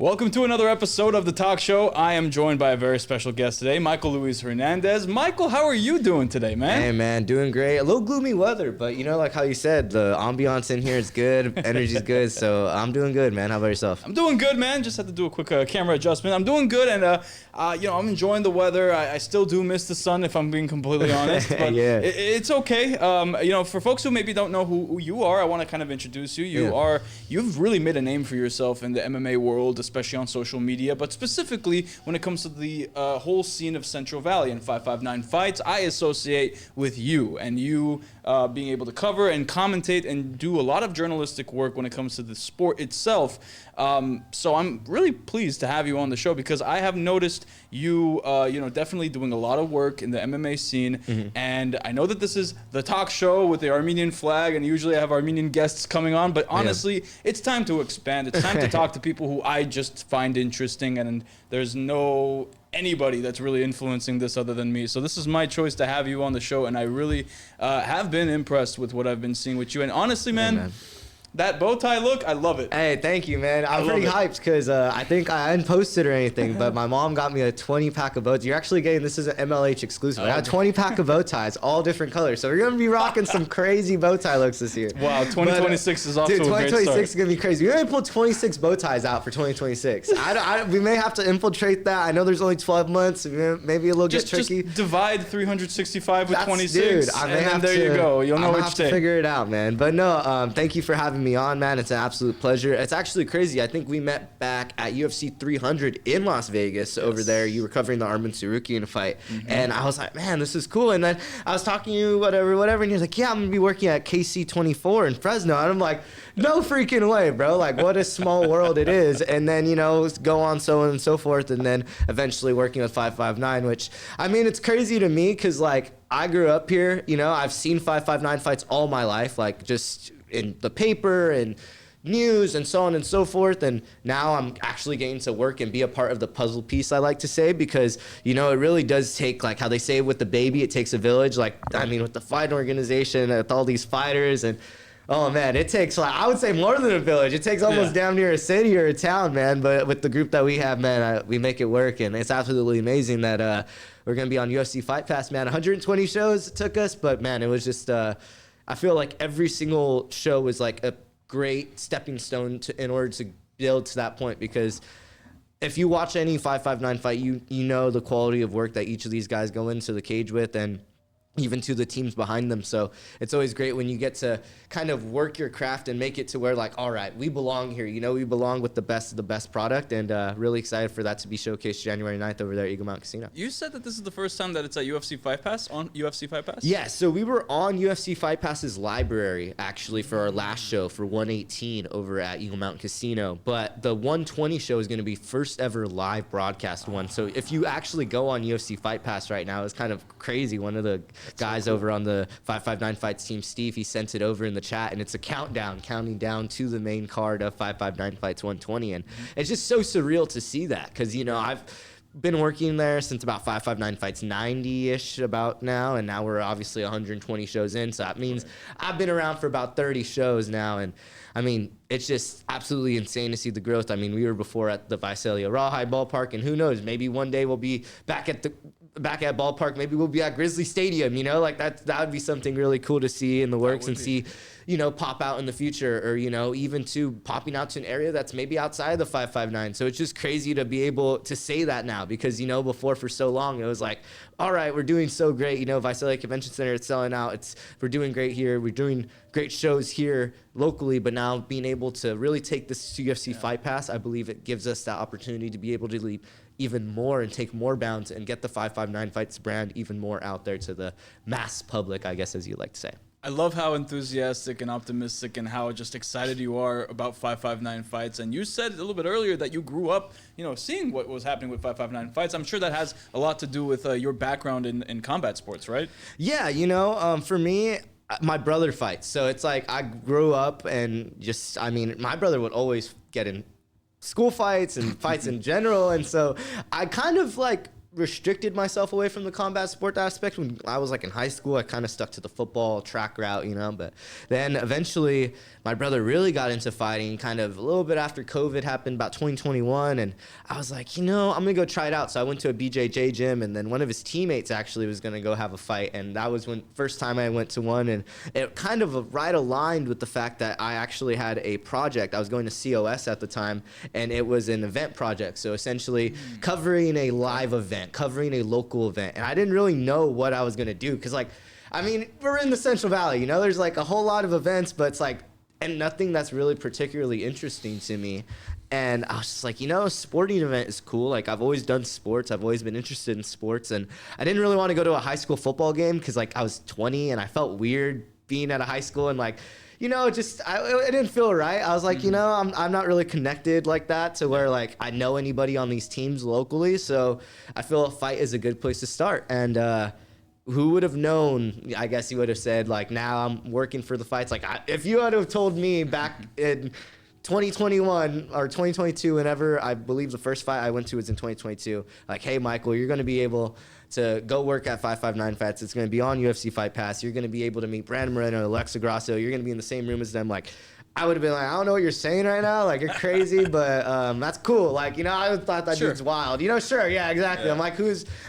Welcome to another episode of The Talk Show. I am joined by a very special guest today, Michael Luis Hernandez. Michael, how are you doing today, man? Hey, man, doing great. A little gloomy weather, but you know, like how you said, the ambiance in here is good, energy's good, so I'm doing good, man. How about yourself? I'm doing good, man. Just had to do a quick camera adjustment. I'm doing good, and I'm enjoying the weather. I still do miss the sun, if I'm being completely honest, but Yeah. it's okay. For folks who maybe don't know who you are, I want to kind of introduce you. You've really made a name for yourself in the MMA world, especially on social media, but specifically when it comes to the whole scene of Central Valley and 559 fights, I associate with you and you being able to cover and commentate and do a lot of journalistic work when it comes to the sport itself. So I'm really pleased to have you on the show because I have noticed you, definitely doing a lot of work in the MMA scene. Mm-hmm. And I know that this is the talk show with the Armenian flag, and usually I have Armenian guests coming on, but honestly, it's time to expand. It's time to talk to people who I just find interesting, and there's no anybody that's really influencing this other than me. So this is my choice to have you on the show, and I really have been impressed with what I've been seeing with you. And honestly, man. That bow tie look, I love it. Hey, thank you, man. I'm pretty hyped because I think I hadn't posted or anything, but my mom got me a 20-pack of bow ties. You're actually getting, this is an MLH exclusive. I got a 20-pack of bow ties, all different colors. So we're going to be rocking some crazy bow tie looks this year. Wow, 2026 is off to a great start. 2026 is going to be crazy. We're going to pull 26 bow ties out for 2026. We may have to infiltrate that. I know there's only 12 months. Maybe a little bit tricky. Just divide 365 with 26. Dude, I may have there you go. You'll know which to figure it out, man. But no, thank you for having me on, man. It's an absolute pleasure. It's actually crazy. I think we met back at UFC 300 in Las Vegas over there. You were covering the Arman Tsarukyan fight. Mm-hmm. And I was like, man, this is cool. And then I was talking to you, whatever. And you're like, yeah, I'm going to be working at KC24 in Fresno. And I'm like, no freaking way, bro. Like, what a small world it is. And then, go on so on and so forth. And then eventually working with 559, which, I mean, it's crazy to me because, like, I grew up here. I've seen 559 fights all my life, like, just in the paper and news and so on and so forth, and now I'm actually getting to work and be a part of the puzzle piece, I like to say, because it really does take, like how they say with the baby, it takes a village. Like, I mean, with the fight organization, with all these fighters, and oh man, it takes, like, I would say more than a village. It takes almost damn near a city or a town, man. But with the group that we have, man, we make it work, and it's absolutely amazing that we're gonna be on UFC Fight Pass, man. 120 shows it took us, but man, it was just I feel like every single show was like a great stepping stone in order to build to that point, because if you watch any 559 fight, you know the quality of work that each of these guys go into the cage with, and even to the teams behind them. So it's always great when you get to kind of work your craft and make it to where, like, all right, we belong here. We belong with the best of the best product, and really excited for that to be showcased January 9th over there at Eagle Mountain Casino. You said that this is the first time that it's at UFC Fight Pass, on UFC Fight Pass? Yeah, so we were on UFC Fight Pass's library, actually, for our last show for 118 over at Eagle Mountain Casino. But the 120 show is going to be first ever live broadcast one. So if you actually go on UFC Fight Pass right now, it's kind of crazy. One of the guys over on the 559 Fights team, Steve, he sent it over in the chat, and it's a counting down to the main card of 559 Fights 120, and it's just so surreal to see that, because I've been working there since about 559 Fights 90-ish about now, and now we're obviously 120 shows in, so that means I've been around for about 30 shows now, and I mean, it's just absolutely insane to see the growth. I mean, we were before at the Visalia Rawhide Ballpark, and who knows, maybe one day we'll be back at Ballpark. Maybe we'll be at Grizzly Stadium, like that would be something really cool to see in the works and see, pop out in the future, or, even to popping out to an area that's maybe outside of the 559. So it's just crazy to be able to say that now, because, before for so long, it was like, all right, we're doing so great. Visalia Convention Center, it's selling out. We're doing great here. We're doing great shows here locally, but now being able to really take this to UFC Fight Pass, I believe it gives us that opportunity to be able to leap even more and take more bounds and get the 559 Fights brand even more out there to the mass public, I guess, as you like to say. I love how enthusiastic and optimistic and how just excited you are about 559 Fights. And you said a little bit earlier that you grew up, seeing what was happening with 559 Fights. I'm sure that has a lot to do with your background in combat sports, right? Yeah, for me, my brother fights. So it's like I grew up and my brother would always get in school fights and fights in general. And so I kind of restricted myself away from the combat sport aspect. When I was like in high school, I kind of stuck to the football track route, you know, but then eventually my brother really got into fighting kind of a little bit after COVID happened, about 2021, and I was like, you know, I'm gonna go try it out. So I went to a BJJ gym, and then one of his teammates actually was gonna go have a fight, and that was when first time I went to one, and it kind of right aligned with the fact that I actually had a project. I was going to COS at the time, and it was an event project, so essentially covering a live event, covering a local event, and I didn't really know what I was gonna do, because like, I mean, we're in the Central Valley, you know, there's like a whole lot of events, but it's like, and nothing that's really particularly interesting to me. And I was just like, you know, a sporting event is cool. Like, I've always done sports, I've always been interested in sports, and I didn't really want to go to a high school football game because like I was 20 and I felt weird being at a high school, and like, you know, just it didn't feel right. I was like, you know, I'm not really connected like that to where like I know anybody on these teams locally. So I feel a fight is a good place to start. And who would have known? I guess you would have said like, now I'm working for the fights. Like if you had have told me back in 2021 or 2022, whenever I believe the first fight I went to was in 2022, like, hey, Michael, you're going to be able to go work at 559 Fights. It's going to be on UFC Fight Pass. You're going to be able to meet Brandon Moreno, Alexa Grasso. You're going to be in the same room as them. Like, I would have been like, I don't know what you're saying right now. Like, you're crazy, but that's cool. Like, you know, I would thought that dude's wild. You know, sure, yeah, exactly. Yeah. I'm like,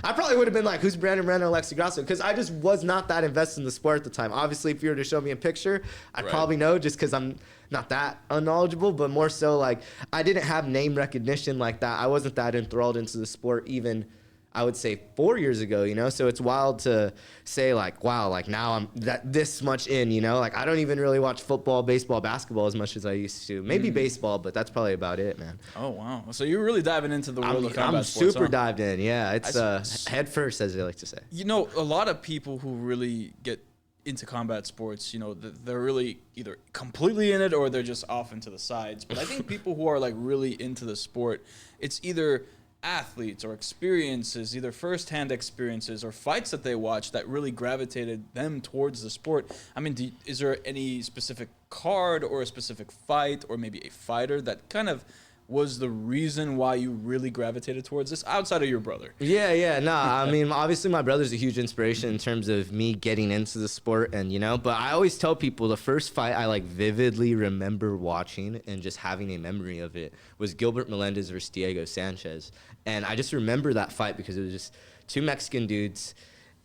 I probably would have been like, who's Brandon Moreno, Alexa Grasso? Because I just was not that invested in the sport at the time. Obviously, if you were to show me a picture, I'd probably know just because I'm not that unknowledgeable, but more so like I didn't have name recognition like that. I wasn't that enthralled into the sport even, I would say 4 years ago, you know? So it's wild to say like, wow, like now I'm this much in, you know? Like I don't even really watch football, baseball, basketball as much as I used to. Maybe baseball, but that's probably about it, man. Oh, wow. So you're really diving into the world of combat sports. I'm super dived in, yeah. It's head first, as they like to say. You know, a lot of people who really get into combat sports, you know, they're really either completely in it or they're just off into the sides. But I think people who are like really into the sport, it's either athletes or experiences, either firsthand experiences or fights that they watch that really gravitated them towards the sport. I mean, is there any specific card or a specific fight or maybe a fighter that kind of was the reason why you really gravitated towards this outside of your brother? Yeah. Nah, I mean, obviously my brother's a huge inspiration in terms of me getting into the sport, and, you know, but I always tell people the first fight I like vividly remember watching and just having a memory of it was Gilbert Melendez versus Diego Sanchez. And I just remember that fight because it was just two Mexican dudes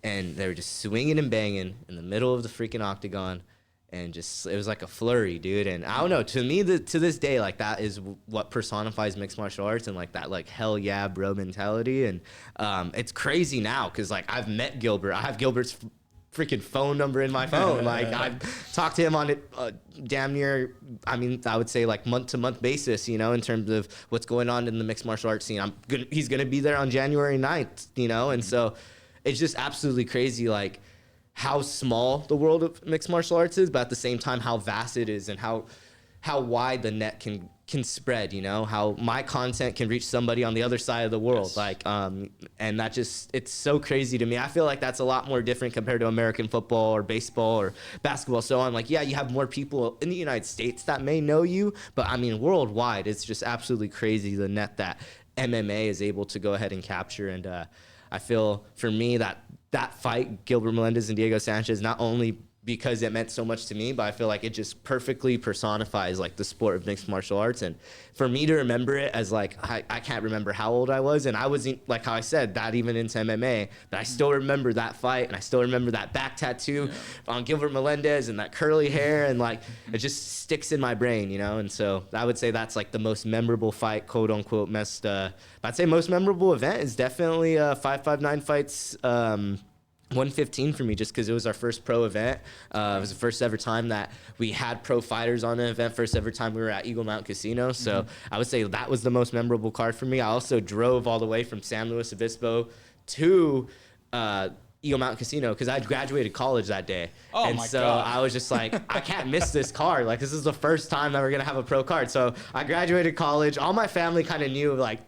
and they were just swinging and banging in the middle of the freaking octagon. And just, it was like a flurry, dude. And I don't know, to me, to this day, like that is what personifies mixed martial arts and like that, like, hell yeah, bro mentality. And it's crazy now because like I've met Gilbert. I have Gilbert's freaking phone number in my phone. Like I've talked to him on it damn near, I mean, I would say like month to month basis, you know, in terms of what's going on in the mixed martial arts scene. He's going to be there on January 9th, you know? And so it's just absolutely crazy, like, how small the world of mixed martial arts is, but at the same time, how vast it is and how wide the net can spread, you know, how my content can reach somebody on the other side of the world. Yes. Like, and that just, it's so crazy to me. I feel like that's a lot more different compared to American football or baseball or basketball. So on, like, yeah, you have more people in the United States that may know you, but I mean, worldwide, it's just absolutely crazy the net that MMA is able to go ahead and capture. And I feel for me that fight, Gilbert Melendez and Diego Sanchez, not only because it meant so much to me, but I feel like it just perfectly personifies like the sport of mixed martial arts. And for me to remember it as like, I can't remember how old I was, and I wasn't, like how I said, that even into MMA, but I still remember that fight, and I still remember that back tattoo on Gilbert Melendez and that curly hair, and like it just sticks in my brain, you know. And so I would say that's like the most memorable fight, quote unquote, but I'd say most memorable event is definitely 559 Fights 115 for me, just because it was our first pro event. It was the first ever time that we had pro fighters on an event, first ever time we were at Eagle Mount Casino. So I would say that was the most memorable card for me. I also drove all the way from San Luis Obispo to Eagle Mount Casino because I graduated college that day. Oh, and so God. I was just like, I can't miss this card. Like, this is the first time that we're going to have a pro card. So I graduated college. All my family kind of knew, like,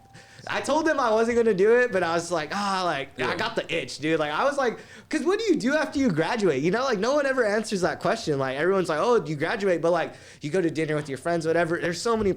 I told them I wasn't gonna do it, but I was like, I got the itch, dude. Like I was like, cause what do you do after you graduate? You know, like no one ever answers that question. Like everyone's like, oh, you graduate, but like you go to dinner with your friends, whatever. There's only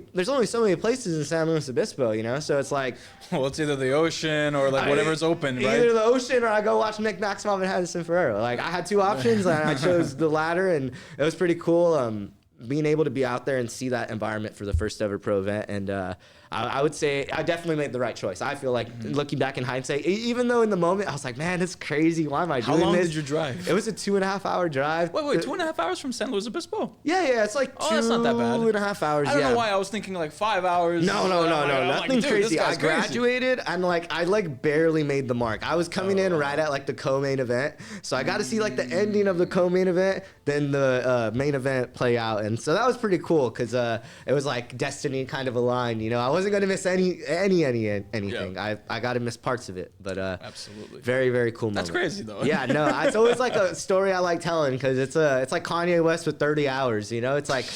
so many places in San Luis Obispo, you know. So it's like, well, it's either the ocean or like whatever's open, right? Either the ocean or I go watch Nick Maximov and Madison Ferrero. Like I had two options, and I chose the latter, and it was pretty cool. Being able to be out there and see that environment for the first ever pro event, and I would say I definitely made the right choice. I feel like looking back in hindsight, even though in the moment I was like, man, it's crazy. Why am I doing this? How long did you drive? It was a 2.5 hour drive. Wait, 2.5 hours from San Luis Obispo? Yeah, it's like that's not that bad. 2.5 hours. I don't know why I was thinking like 5 hours. No, nothing crazy. I graduated and like I like barely made the mark. I was coming in right at like the co-main event, so I got to see like the ending of the co-main event, then the main event play out, and so that was pretty cool because it was like destiny kind of aligned. You know, I wasn't gonna miss anything. Yeah. I got to miss parts of it, but absolutely, very, very cool moment. That's crazy though. Yeah, no, it's always like a story I like telling because it's like Kanye West with 30 hours. You know, it's like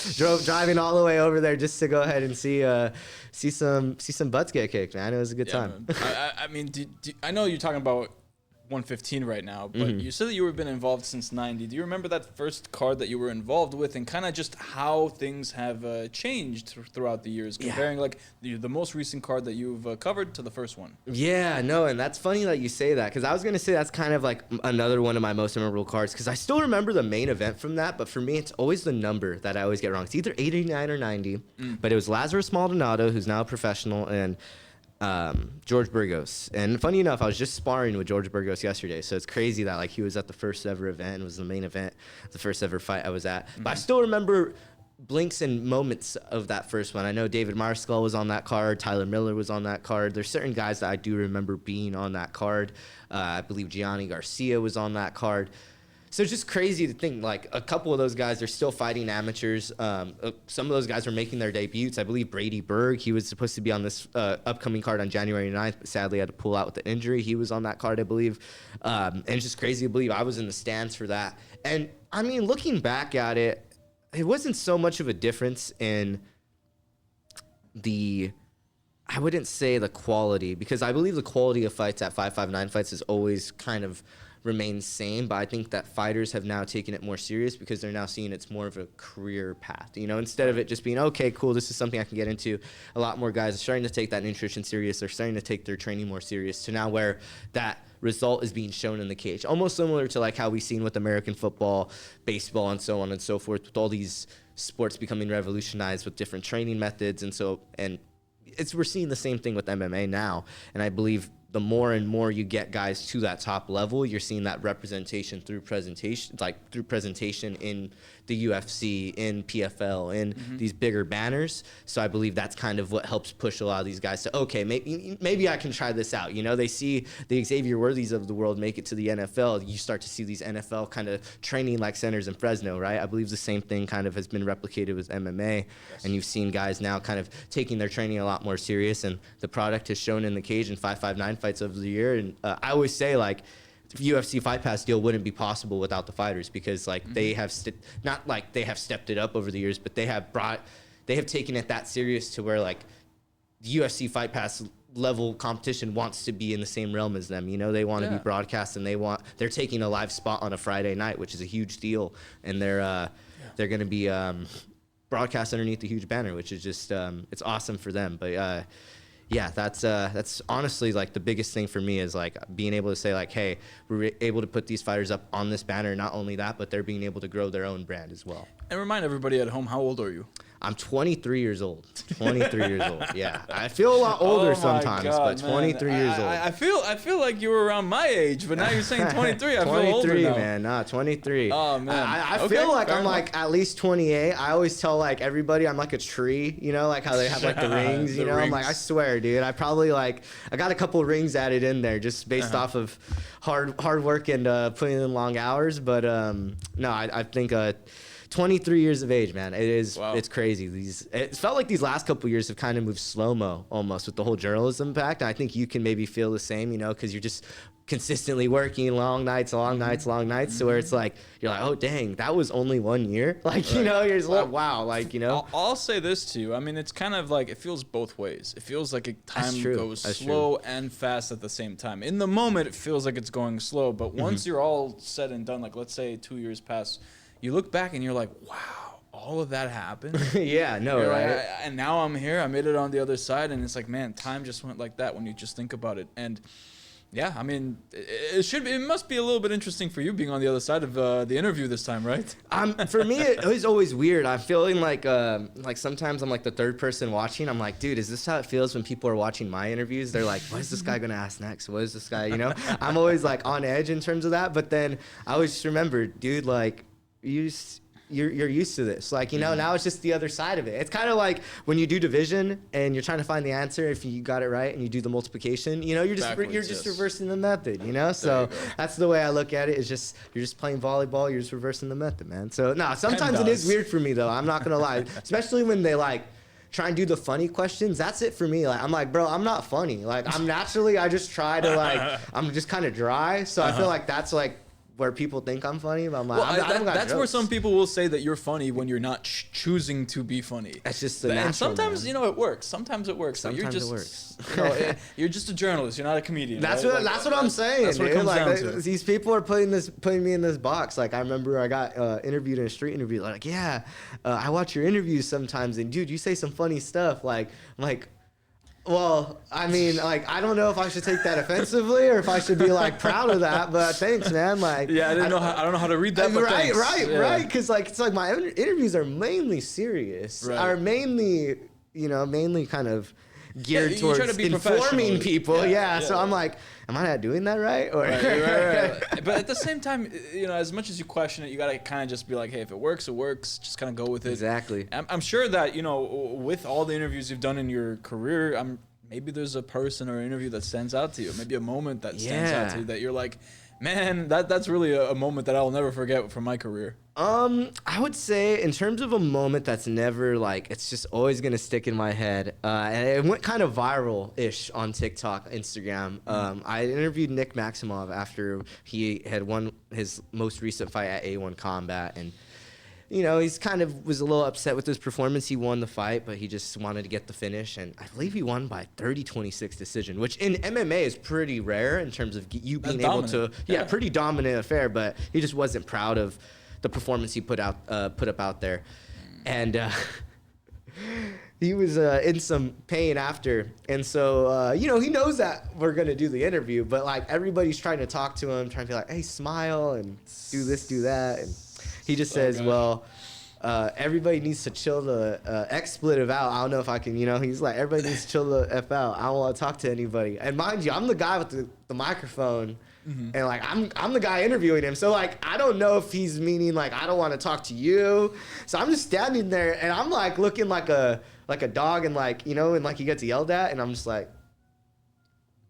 driving all the way over there just to go ahead and see some butts get kicked. Man, it was a good time. I mean, I know you're talking about 115 right now, but you said that you have been involved since 90. Do you remember that first card that you were involved with and kind of just how things have changed throughout the years, comparing like the most recent card that you've covered to the first one? Yeah, no, and that's funny that you say that because I was going to say that's kind of like another one of my most memorable cards because I still remember the main event from that, but for me, it's always the number that I always get wrong. It's either 89 or 90, but it was Lazarus Maldonado, who's now a professional, and George Burgos. And funny enough, I was just sparring with George Burgos yesterday, so it's crazy that like he was at the first ever event and was the main event, the first ever fight I was at. But I still remember blinks and moments of that first one. I know David Marskull was on that card, Tyler Miller was on that card. There's certain guys that I do remember being on that card. I believe Gianni Garcia was on that card. So it's just crazy to think, like, a couple of those guys are still fighting amateurs. Some of those guys are making their debuts. I believe Brady Berg, he was supposed to be on this upcoming card on January 9th, but sadly had to pull out with the injury. He was on that card, I believe. And it's just crazy to believe I was in the stands for that. And, I mean, looking back at it, it wasn't so much of a difference in I wouldn't say the quality, because I believe the quality of fights at 559 fights has always kind of remains same, but I think that fighters have now taken it more serious because they're now seeing it's more of a career path, you know, instead of it just being, okay, cool, this is something I can get into. A lot more guys are starting to take that nutrition serious. They're starting to take their training more serious to now where that result is being shown in the cage, almost similar to like how we've seen with American football, baseball, and so on and so forth, with all these sports becoming revolutionized with different training methods. And we're seeing the same thing with MMA now. And I believe the more and more you get guys to that top level, you're seeing that representation through presentation in the UFC, in PFL, in these bigger banners. So I believe that's kind of what helps push a lot of these guys to, okay, maybe I can try this out. You know, they see the Xavier Worthies of the world make it to the NFL. You start to see these NFL kind of training like centers in Fresno, right? I believe the same thing kind of has been replicated with MMA. Yes. And you've seen guys now kind of taking their training a lot more serious, and the product has shown in the cage in 559 fights of the year. And I always say, like, UFC Fight Pass deal wouldn't be possible without the fighters, because like they have not like they have stepped it up over the years, but they have taken it that serious to where like the UFC Fight Pass level competition wants to be in the same realm as them. You know, they want to be broadcast, and they're taking a live spot on a Friday night, which is a huge deal, and they're going to be broadcast underneath a huge banner, which is just it's awesome for them. But yeah, that's honestly like the biggest thing for me, is like being able to say like, hey, we're able to put these fighters up on this banner. Not only that, but they're being able to grow their own brand as well. And remind everybody at home, how old are you? I'm 23 years old. 23 years old. Yeah, I feel a lot older sometimes, but 23 years old. I feel like you were around my age, but now you're saying 23. I feel older 23, now. man. Nah, 23. Oh man. I feel like I'm like at least 28. I always tell like everybody I'm like a tree. You know, like how they have like the rings. You know, I'm like, I swear, dude. I probably I got a couple rings added in there just based off of hard work and putting in long hours. But no, I think 23 years of age, man. It's crazy. crazy. It felt like these last couple years have kind of moved slow-mo almost with the whole journalism impact. And I think you can maybe feel the same, you know, because you're just consistently working long nights, so where it's like, you're like, oh, dang, that was only 1 year. Like, you know, you're just like, wow, like, you know. I'll say this to you. I mean, it's kind of like, it feels both ways. It feels like time goes slow and fast at the same time. In the moment, it feels like it's going slow. But once you're all said and done, like, let's say 2 years pass, you look back and you're like, wow, all of that happened. Yeah, no, you're right? Like, and now I'm here. I made it on the other side. And it's like, man, time just went like that when you just think about it. And yeah, I mean, it must be a little bit interesting for you being on the other side of the interview this time, right? For me, it was always weird. I'm feeling like sometimes I'm like the third person watching. I'm like, dude, is this how it feels when people are watching my interviews? They're like, what is this guy gonna ask next? What is this guy, you know? I'm always like on edge in terms of that. But then I always just remember, dude, like you're used to this. Like, you know, now it's just the other side of it. It's kind of like when you do division and you're trying to find the answer, if you got it right and you do the multiplication, you know, you're just reversing the method, you know? So that's the way I look at it. Is just, you're just playing volleyball, you're just reversing the method, man. So no, sometimes it is weird for me though. I'm not going to lie, especially when they like try and do the funny questions. That's it for me. Like, I'm like, bro, I'm not funny. Like, I just try to like, I'm just kind of dry. So I feel like that's like where people think I'm funny, but I'm like, that's where some people will say that you're funny when you're not choosing to be funny. That's just the natural. And sometimes, man. You know, it works. Sometimes it works. Sometimes it works. You know, you're just a journalist. You're not a comedian. That's right? that's what I'm saying. That's what it comes down to. These people are putting me in this box. Like, I remember I got interviewed in a street interview. Like, yeah, I watch your interviews sometimes, and dude, you say some funny stuff. Like. Well, I mean, like, I don't know if I should take that offensively or if I should be like proud of that, but thanks, man. Like, yeah, I don't know how to read that. But right. Because like, it's like my interviews are mainly serious, are mainly kind of geared towards informing people. Yeah. So I'm like, am I not doing that right? Or right. But at the same time, you know, as much as you question it, you gotta kind of just be like, hey, if it works, it works. Just kind of go with it. Exactly. I'm sure that, you know, with all the interviews you've done in your career, maybe there's a person or interview that stands out to you. Maybe a moment that stands out to you that you're like, man, that's really a moment that I'll never forget from my career. I would say in terms of a moment that's never like, it's just always gonna stick in my head. And it went kind of viral-ish on TikTok, Instagram. I interviewed Nick Maximov after he had won his most recent fight at A1 Combat, and you know, he's kind of was a little upset with his performance. He won the fight, but he just wanted to get the finish. And I believe he won by 30-26 decision, which in MMA is pretty rare in terms of you being able to, pretty dominant affair. But he just wasn't proud of the performance he put up out there. And he was in some pain after. And so, you know, he knows that we're going to do the interview, but like everybody's trying to talk to him, trying to be like, hey, smile and do this, do that. And he just says, well, everybody needs to chill the expletive out. I don't know if I can, you know, he's like, everybody needs to chill the F out. I don't want to talk to anybody. And mind you, I'm the guy with the microphone. And like, I'm the guy interviewing him. So like, I don't know if he's meaning like, I don't want to talk to you. So I'm just standing there and I'm like looking like a dog and like, you know, and like he gets yelled at and I'm just like,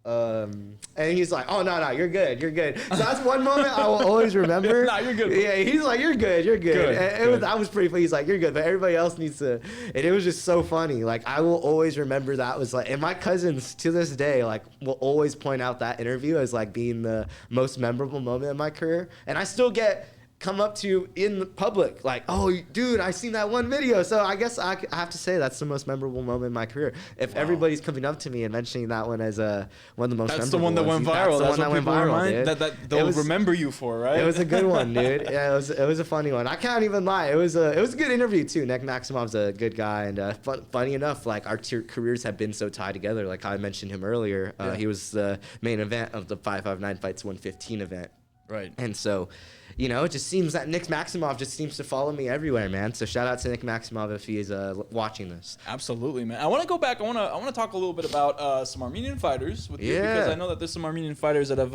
and he's like, oh, no, you're good. So that's one moment I will always remember. Nah, you're good. Yeah, he's like, you're good. And I was pretty funny. He's like, you're good, but everybody else needs to. And it was just so funny. Like, I will always remember that was like, and my cousins to this day, like, will always point out that interview as like being the most memorable moment in my career. And I still get come up to in the public like, oh, dude, I seen that one video. So I guess I have to say that's the most memorable moment in my career. If everybody's coming up to me and mentioning that one as one of the most memorable, that's the one that went viral. That's the one that went viral, dude. That they'll remember you for, right? It was a good one, dude. Yeah, it was a funny one. I can't even lie. It was a good interview too. Nick Maximov's a good guy, and funny enough, like our careers have been so tied together. Like I mentioned him earlier. He was the main event of the 559 Fights 115 event. Right. And so, you know, it just seems that Nick Maximov just seems to follow me everywhere, man. So shout out to Nick Maximov if he is watching this. Absolutely, man. I want to go back. I want to talk a little bit about some Armenian fighters with you, because I know that there's some Armenian fighters that have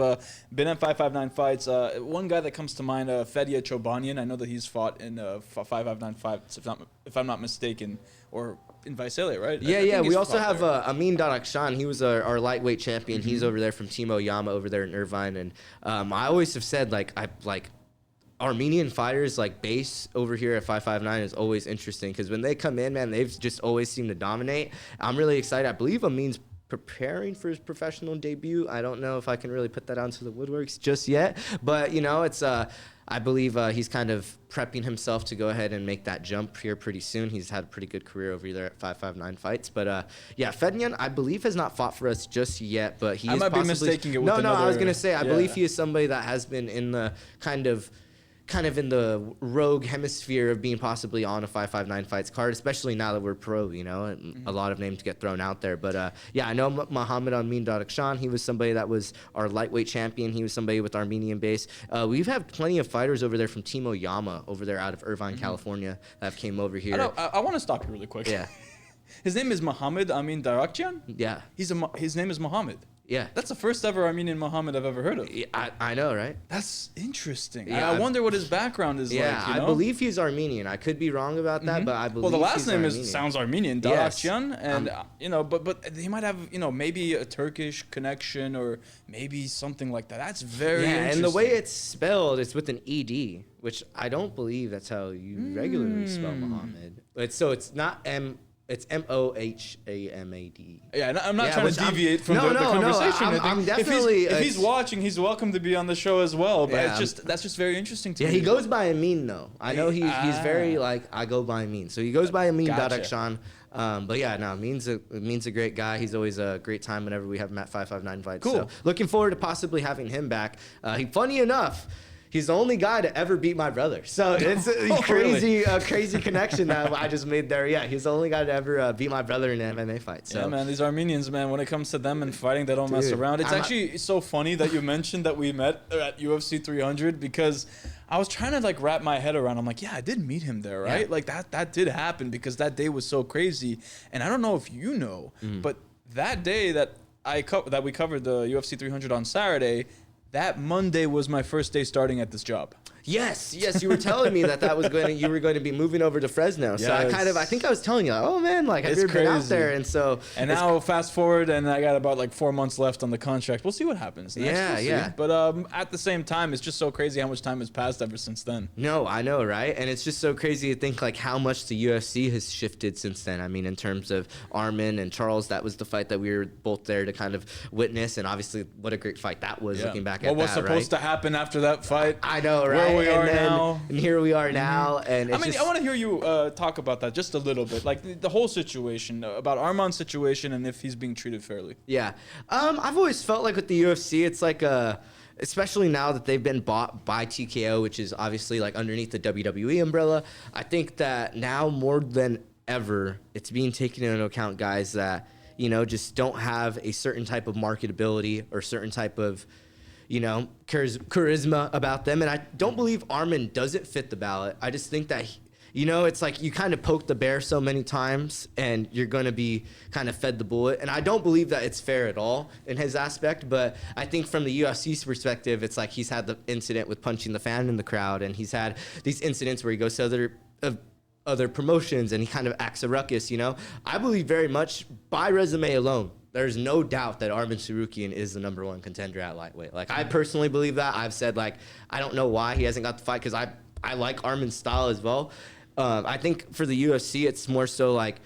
been at 559 fights. One guy that comes to mind, Fedia Chobanian. I know that he's fought in 559 fights, if I'm not mistaken, or in Visalia, right? Yeah. We also have Amin Darakshan. He was our lightweight champion. He's over there from Team Oyama over there in Irvine. And I always have said, like, Armenian fighters like base over here at 559 is always interesting because when they come in, man, they've just always seemed to dominate. I'm really excited. I believe Amin's preparing for his professional debut. I don't know if I can really put that onto the woodworks just yet, but you know, it's I believe he's kind of prepping himself to go ahead and make that jump here pretty soon. He's had a pretty good career over there at 559 fights. But yeah, Fedyan, I believe, has not fought for us just yet, but he is might possibly... be mistaking it with No, another... I was going to say, I believe he is somebody that has been in the kind of in the rogue hemisphere of being possibly on a 559 fights card, especially now that we're pro, you know, and a lot of names get thrown out there. But yeah, I know Muhammad Amin Takhtadjian. He was somebody that was our lightweight champion. He was somebody with Armenian base. We've had plenty of fighters over there from Team Oyama over there out of Irvine, California that have came over here. I want to stop you really quick. Yeah. His name is Muhammad Amin Takhtadjian? Yeah. His name is Muhammad. Yeah. That's the first ever Armenian Muhammad I've ever heard of. Yeah, I know, right? That's interesting. Yeah, I wonder what his background is like. Yeah, You know? I believe he's Armenian. I could be wrong about that, but I believe well, the last name Armenian. sounds Armenian, Yes. Takhtadjian, and you know, but he might have, you know, maybe a Turkish connection or maybe something like that. That's very interesting. And the way it's spelled, it's with an ED, which I don't believe that's how you regularly spell Muhammad. But so it's not It's Mohamad. Yeah, and I'm not trying to deviate from the conversation. No, I'm definitely. If he's watching, he's welcome to be on the show as well. But Yeah, that's just very interesting to me. Yeah, he goes by Amin though. I know he's very like I go by Amin, so he goes by Amin Takhtadjian. But yeah, no, Amin's a great guy. He's always a great time whenever we have him at 559 fights. Cool. So looking forward to possibly having him back. Funny enough, he's the only guy to ever beat my brother. So it's a crazy connection that I just made there. Yeah, he's the only guy to ever beat my brother in an MMA fight. So. Yeah, man, these Armenians, man, when it comes to them and fighting, they don't mess around. It's actually so funny that you mentioned that we met at UFC 300 because I was trying to like wrap my head around. I'm like, yeah, I did meet him there, right? Yeah. Like that did happen because that day was so crazy. And I don't know if you know, but that day that we covered the UFC 300 on Saturday, that Monday was my first day starting at this job. Yes, you were telling me that you were going to be moving over to Fresno. So I think I was telling you, oh man, like have you ever been out there? And now fast forward, and I got about like 4 months left on the contract. We'll see what happens next. Yeah. But at the same time, it's just so crazy how much time has passed ever since then. No, I know, right? And it's just so crazy to think like how much the UFC has shifted since then. I mean, in terms of Armin and Charles, that was the fight that we were both there to kind of witness, and obviously what a great fight that was. Looking back at that, what was supposed to happen after that fight? I know, right? We are now. And here we are now. And it's I want to hear you talk about that just a little bit, like the whole situation, about Arman's situation and if he's being treated fairly. Yeah. I've always felt like with the UFC, it's like especially now that they've been bought by TKO, which is obviously like underneath the WWE umbrella. I think that now more than ever, it's being taken into account guys that, you know, just don't have a certain type of marketability or certain type of, you know, charisma about them. And I don't believe Armin doesn't fit the ballot. I just think that, you know, it's like you kind of poke the bear so many times and you're going to be kind of fed the bullet. And I don't believe that it's fair at all in his aspect. But I think from the UFC's perspective, it's like he's had the incident with punching the fan in the crowd. And he's had these incidents where he goes to other promotions and he kind of acts a ruckus, you know. I believe very much by resume alone, there's no doubt that Arman Tsarukyan is the #1 contender at lightweight. Like, I personally believe that. I've said, like, I don't know why he hasn't got the fight because I like Arman's style as well. I think for the UFC, it's more so like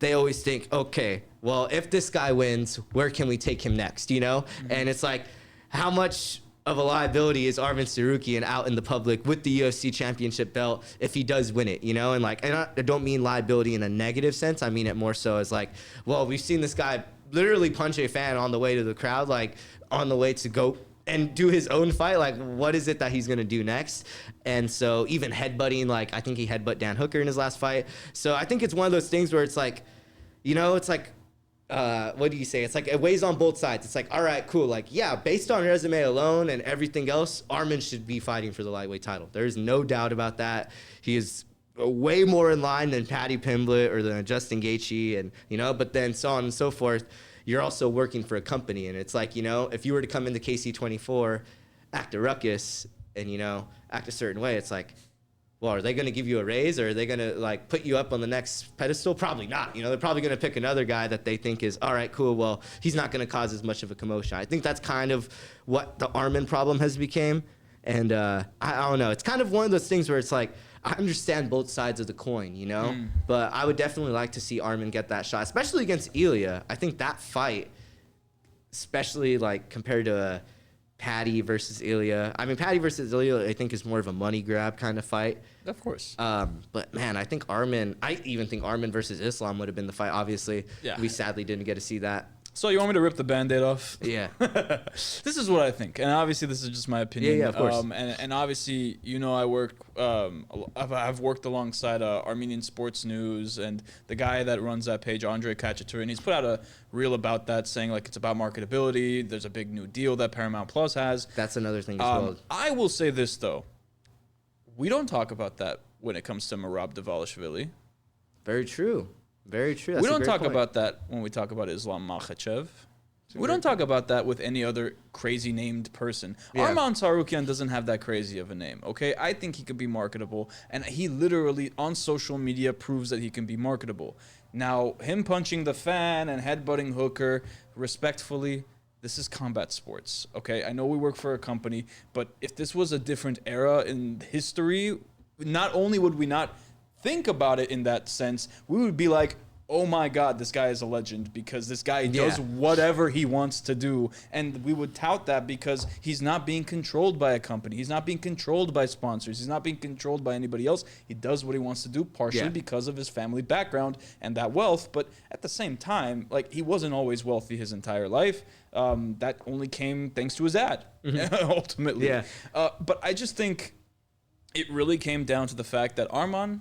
they always think, okay, well, if this guy wins, where can we take him next, you know? And it's like, how much of a liability is Arman Tsarukyan out in the public with the UFC championship belt if he does win it, you know? And like, I don't mean liability in a negative sense. I mean it more so as like, well, we've seen this guy literally punch a fan on the way to the crowd, like on the way to go and do his own fight. Like, what is it that he's going to do next? And so even headbutting, like, I think he headbutt Dan Hooker in his last fight. So I think it's one of those things where it's like, you know, it's like, what do you say? It's like it weighs on both sides. It's like, all right, cool. Like, yeah, based on resume alone and everything else, Arman should be fighting for the lightweight title. There's no doubt about that. He is way more in line than Paddy Pimblett or than Justin Gaethje, and you know. But then so on and so forth. You're also working for a company, and it's like, you know, if you were to come into KC24, act a ruckus, and you know, act a certain way, it's like, well, are they going to give you a raise, or are they going to like put you up on the next pedestal? Probably not. You know, they're probably going to pick another guy that they think is, all right, cool, well, he's not going to cause as much of a commotion. I think that's kind of what the Arman problem has become. And I don't know. It's kind of one of those things where it's like, I understand both sides of the coin, you know? But I would definitely like to see Arman get that shot, especially against Ilya. I think that fight, especially like compared to Paddy versus Ilya. I mean, Paddy versus Ilya, I think, is more of a money grab kind of fight. Of course. But man, I even think Arman versus Islam would have been the fight. Obviously, we sadly didn't get to see that. So you want me to rip the Band-Aid off? Yeah. This is what I think, and obviously this is just my opinion. Yeah, of course. And obviously, you know, I work. I've worked alongside Armenian Sports News and the guy that runs that page, Andrei Khachaturian. He's put out a reel about that, saying like it's about marketability. There's a big new deal that Paramount Plus has. That's another thing as well. I will say this though, we don't talk about that when it comes to Merab Dvalishvili. Very true. Very true. That's we don't talk point. about that when we talk about Islam Makhachev. We don't talk about that with any other crazy named person. Yeah. Arman Tsarukyan doesn't have that crazy of a name, okay? I think he could be marketable, and he literally, on social media, proves that he can be marketable. Now, him punching the fan and headbutting Hooker, respectfully, this is combat sports, okay? I know we work for a company, but if this was a different era in history, not only would we not think about it in that sense, we would be like, oh my God, this guy is a legend because this guy does whatever he wants to do. And we would tout that because he's not being controlled by a company. He's not being controlled by sponsors. He's not being controlled by anybody else. He does what he wants to do, partially because of his family background and that wealth. But at the same time, like, he wasn't always wealthy his entire life. That only came thanks to his dad, ultimately. Yeah. But I just think it really came down to the fact that Arman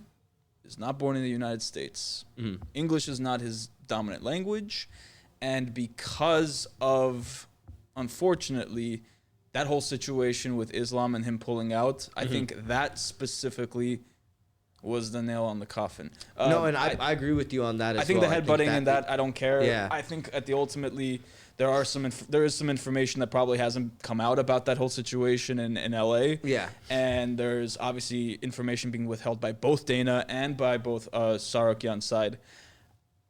is not born in the United States. English is not his dominant language. And because of, unfortunately, that whole situation with Islam and him pulling out, I think that specifically was the nail on the coffin. No, and I agree with you on that as well. I think the headbutting and that, I don't care. Yeah. I think at the ultimately, there is some information that probably hasn't come out about that whole situation in LA. Yeah. And there's obviously information being withheld by both Dana and by both Tsarukyan's side.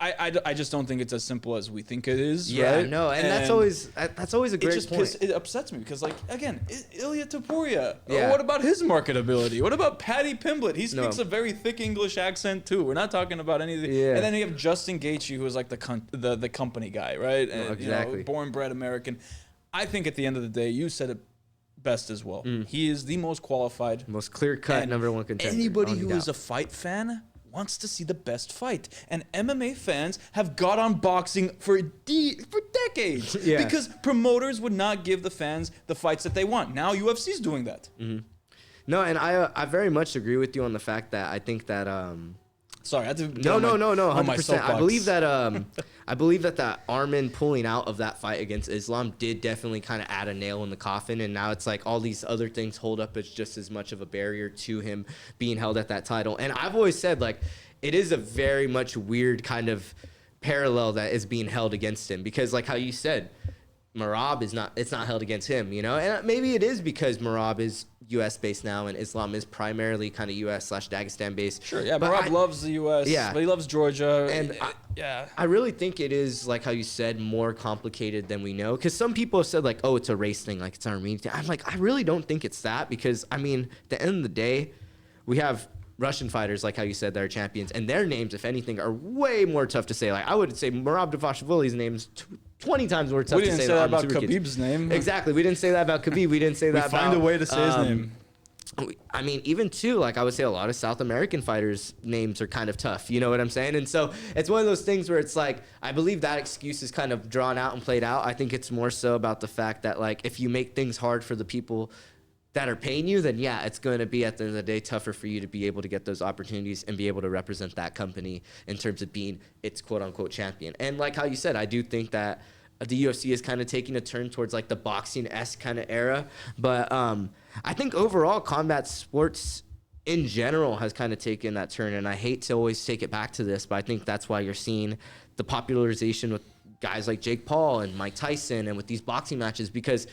I just don't think it's as simple as we think it is. Yeah, right? no, and that's always a great point. It upsets me because, like, again, Ilya Taporia. Yeah. What about his marketability? What about Paddy Pimblett? He speaks a very thick English accent too. We're not talking about anything. Yeah. And then you have Justin Gaethje, who is like the company guy, right? And, exactly. You know, born bred American. I think at the end of the day, you said it best as well. He is the most qualified, most clear-cut number one contender. Anybody who is a fight fan wants to see the best fight, and MMA fans have got on boxing for decades because promoters would not give the fans the fights that they want. Now UFC's doing that. No, and I very much agree with you on the fact that I think that Sorry, I had to no, 100%. I believe that that Arman pulling out of that fight against Islam did definitely kind of add a nail in the coffin, and now it's like all these other things hold up as just as much of a barrier to him being held at that title. And I've always said, like, it is a very much weird kind of parallel that is being held against him because, like how you said, Merab it's not held against him, you know? And maybe it is because Merab is U.S. based now and Islam is primarily kind of U.S./Dagestan based. Sure, yeah, Merab loves the U.S., but he loves Georgia. And I really think it is, like how you said, more complicated than we know. Because some people have said, like, oh, it's a race thing, like it's an Armenian thing. I'm like, I really don't think it's that because, I mean, at the end of the day, we have Russian fighters, like how you said, that are champions, and their names, if anything, are way more tough to say. Like, I would say Merab Dvalishvili's name's 20 times more tough to say. We didn't say that about Khabib's name. Exactly. We didn't say that about Khabib. We didn't say that about... We find a way to say his name. I mean, even too, like I would say a lot of South American fighters' names are kind of tough. You know what I'm saying? And so it's one of those things where it's like, I believe that excuse is kind of drawn out and played out. I think it's more so about the fact that, like, if you make things hard for the people that are paying you, then yeah, it's going to be at the end of the day tougher for you to be able to get those opportunities and be able to represent that company in terms of being its quote unquote champion. And like how you said, I do think that the UFC is kind of taking a turn towards like the boxing-esque kind of era. But I think overall combat sports in general has kind of taken that turn. And I hate to always take it back to this, but I think that's why you're seeing the popularization with guys like Jake Paul and Mike Tyson and with these boxing matches, because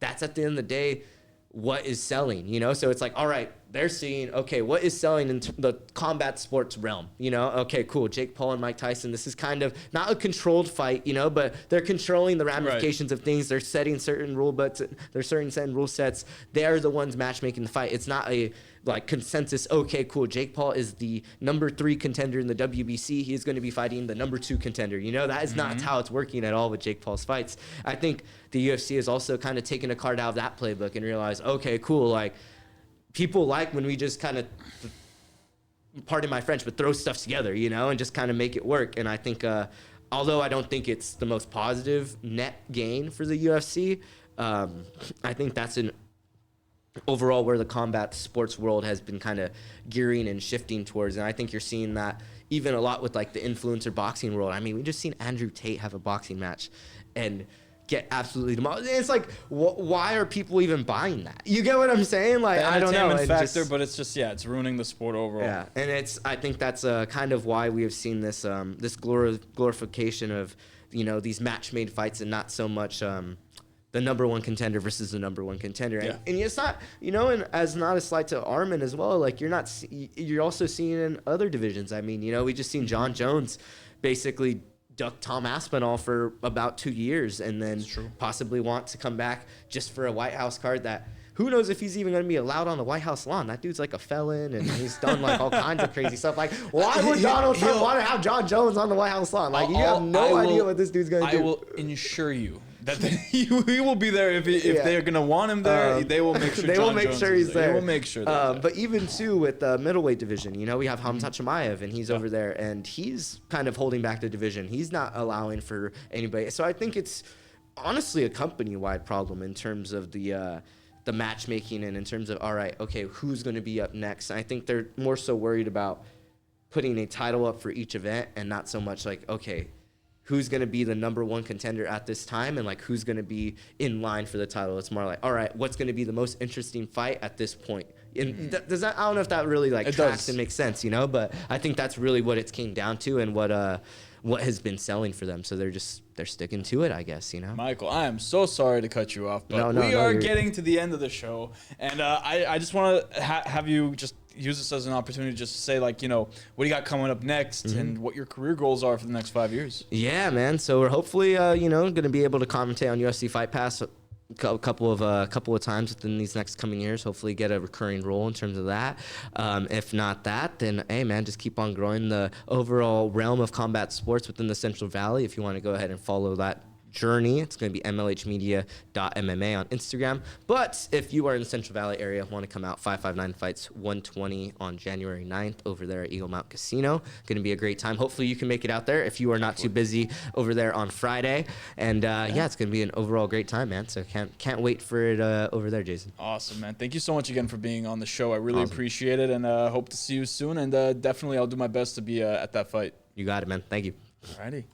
that's at the end of the day what is selling, you know? So it's like, all right, they're seeing, okay, what is selling in the combat sports realm, you know? Okay, cool, Jake Paul and Mike Tyson, this is kind of not a controlled fight, you know, but they're controlling the ramifications of things. They're setting certain rule books, they're certain rule sets. They're the ones matchmaking the fight. It's not a like consensus, okay, cool, Jake Paul is the number 3 contender in the WBC. He is going to be fighting the number 2 contender. You know, that is not how it's working at all with Jake Paul's fights. I think the UFC is also kind of taking a card out of that playbook and realize, okay, cool, like people like when we just kind of, pardon my French, but throw stuff together, you know, and just kind of make it work. And I think, although I don't think it's the most positive net gain for the UFC, I think that's an overall where the combat sports world has been kind of gearing and shifting towards. And I think you're seeing that even a lot with like the influencer boxing world. I mean, we just seen Andrew Tate have a boxing match and get absolutely demolished. It's like, why are people even buying that? You get what I'm saying? Like, I don't know. Factor, but it's just, it's ruining the sport overall. Yeah, and I think that's kind of why we have seen this this glorification of, you know, these match-made fights and not so much the number 1 contender versus the number 1 contender. Yeah. And it's not, you know, and as not a slight to Armin as well, like you're also seeing in other divisions. I mean, you know, we just seen John Jones basically duck Tom Aspinall for about 2 years and then possibly want to come back just for a White House card that who knows if he's even going to be allowed on the White House lawn. That dude's like a felon and he's done like all kinds of crazy stuff. Like, why would Donald Trump want to have John Jones on the White House lawn? Like, you have no idea what this dude's going to do. I will ensure you that he will be there if they're going to want him there. They will make sure they will make sure he's there. They will make sure that. But even too with the middleweight division, you know, we have Hamzat Chimaev and he's over there and he's kind of holding back the division. He's not allowing for anybody. So I think it's honestly a company-wide problem in terms of the matchmaking and in terms of, all right, okay, who's going to be up next? And I think they're more so worried about putting a title up for each event and not so much like, okay, who's going to be the number 1 contender at this time and like who's going to be in line for the title. It's more like, all right, what's going to be the most interesting fight at this point? And does that, I don't know if that really like tracks and makes sense, you know, but I think that's really what it's came down to and what has been selling for them. So they're sticking to it, I guess, you know. Michael, I am so sorry to cut you off, but we are getting to the end of the show. And I just want to have you just use this as an opportunity just to say, like, you know, what do you got coming up next and what your career goals are for the next 5 years? Yeah, man. So we're hopefully, you know, going to be able to commentate on UFC Fight Pass a couple of times within these next coming years. Hopefully get a recurring role in terms of that. If not that, then hey man, just keep on growing the overall realm of combat sports within the Central Valley. If you want to go ahead and follow that journey, it's going to be mlhmedia.mma on Instagram. But if you are in the Central Valley area, want to come out, 559 Fights 120 on January 9th over there at Eagle Mount Casino. Going to be a great time. Hopefully you can make it out there if you are not too busy over there on Friday. And it's going to be an overall great time, man. So can't wait for it over there, Jason. Awesome, man. Thank you so much again for being on the show. I really appreciate it and hope to see you soon. And definitely I'll do my best to be at that fight. You got it, man. Thank you. Alrighty.